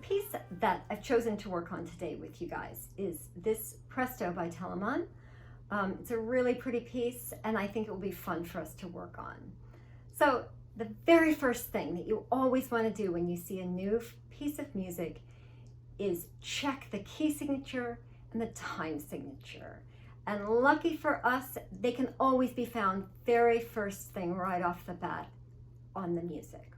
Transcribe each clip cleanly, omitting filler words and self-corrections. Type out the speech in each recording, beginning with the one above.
piece that I've chosen to work on today with you guys is this Presto by Telemann. It's a really pretty piece, and I think it will be fun for us to work on. So the very first thing that you always want to do when you see a new piece of music is check the key signature and the time signature. And lucky for us, they can always be found very first thing right off the bat on the music.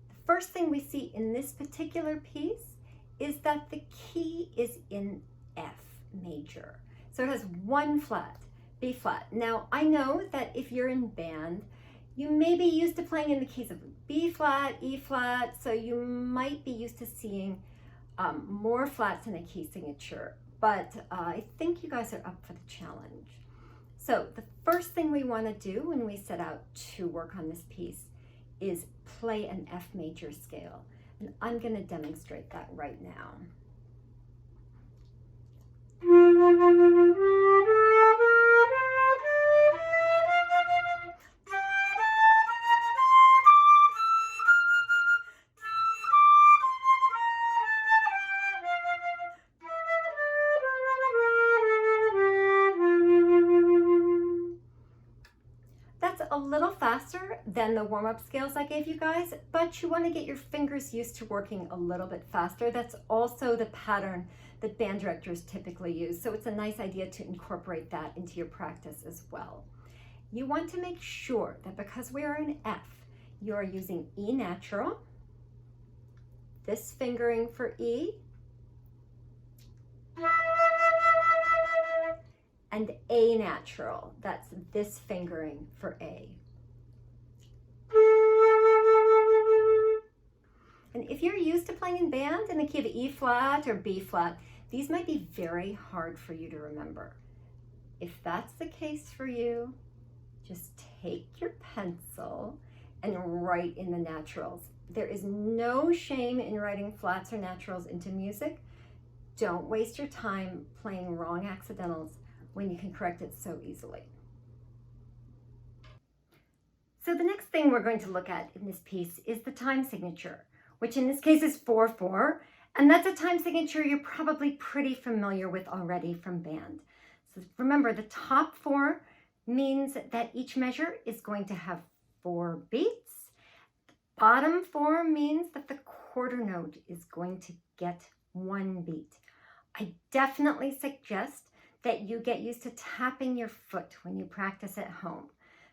The first thing we see in this particular piece is that the key is in F major. So it has one flat, B flat. Now I know that if you're in band, you may be used to playing in the keys of B flat, E flat, so you might be used to seeing more flats in a key signature, but I think you guys are up for the challenge. So the first thing we want to do when we set out to work on this piece is play an F major scale, and I'm going to demonstrate that right now. A little faster than the warm-up scales I gave you guys, but you want to get your fingers used to working a little bit faster. That's also the pattern that band directors typically use, so it's a nice idea to incorporate that into your practice as well. You want to make sure that because we are in F, you are using E natural, this fingering for E, and A natural, that's this fingering for A. And if you're used to playing in band in the key of E flat or B flat, these might be very hard for you to remember. If that's the case for you, just take your pencil and write in the naturals. There is no shame in writing flats or naturals into music. Don't waste your time playing wrong accidentals when you can correct it so easily. So the next thing we're going to look at in this piece is the time signature, which in this case is 4/4, and that's a time signature you're probably pretty familiar with already from band. So remember, the top 4 means that each measure is going to have 4 beats. The bottom 4 means that the quarter note is going to get 1 beat. I definitely suggest that you get used to tapping your foot when you practice at home.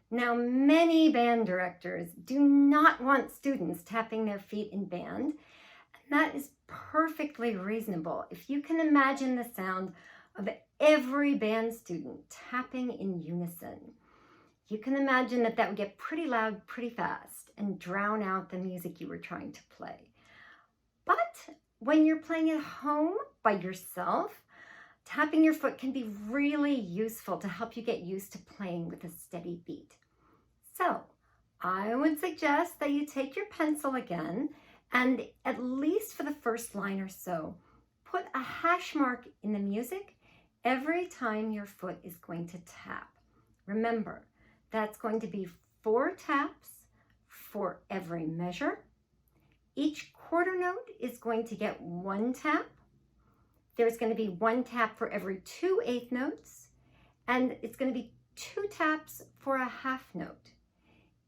Now, many band directors do not want students tapping their feet in band, and that is perfectly reasonable. If you can imagine the sound of every band student tapping in unison, you can imagine that that would get pretty loud pretty fast and drown out the music you were trying to play. But when you're playing at home by yourself, tapping your foot can be really useful to help you get used to playing with a steady beat. So I would suggest that you take your pencil again, and at least for the first line or so, put a hash mark in the music every time your foot is going to tap. Remember, that's going to be 4 taps for every measure. Each quarter note is going to get 1 tap. There's going to be 1 tap for every 2 eighth notes, and it's going to be 2 taps for a half note.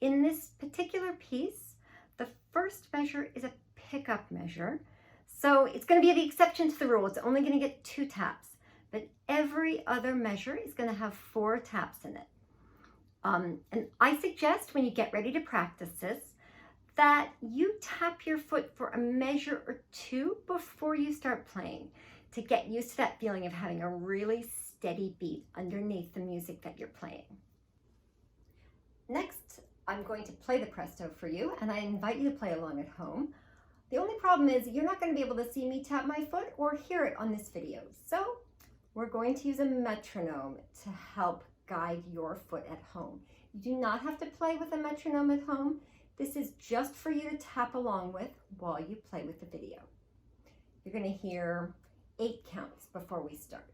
In this particular piece, the first measure is a pickup measure, so it's going to be the exception to the rule. It's only going to get 2 taps, but every other measure is going to have 4 taps in it. And I suggest when you get ready to practice this, that you tap your foot for a measure or 2 before you start playing, to get used to that feeling of having a really steady beat underneath the music that you're playing. Next, I'm going to play the Presto for you, and I invite you to play along at home. The only problem is you're not going to be able to see me tap my foot or hear it on this video. So we're going to use a metronome to help guide your foot at home. You do not have to play with a metronome at home. This is just for you to tap along with while you play with the video. You're going to hear 8 counts before we start.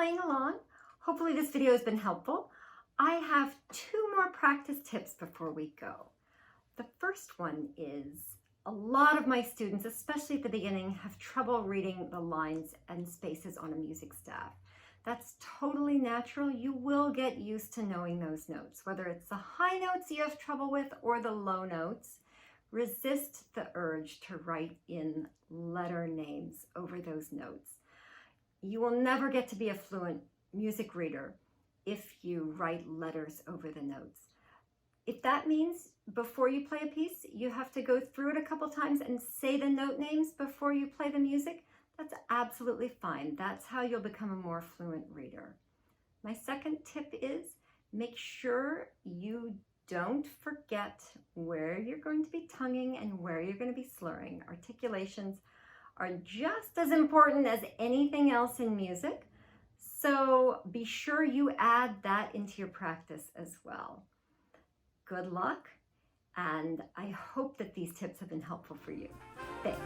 playing along. Hopefully this video has been helpful. I have 2 more practice tips before we go. The first one is a lot of my students, especially at the beginning, have trouble reading the lines and spaces on a music staff. That's totally natural. You will get used to knowing those notes, whether it's the high notes you have trouble with or the low notes. Resist the urge to write in letter names over those notes. You will never get to be a fluent music reader if you write letters over the notes. If that means before you play a piece, you have to go through it a couple times and say the note names before you play the music, that's absolutely fine. That's how you'll become a more fluent reader. My second tip is make sure you don't forget where you're going to be tonguing and where you're going to be slurring. Articulations are just as important as anything else in music, so be sure you add that into your practice as well. Good luck, and I hope that these tips have been helpful for you. Thanks.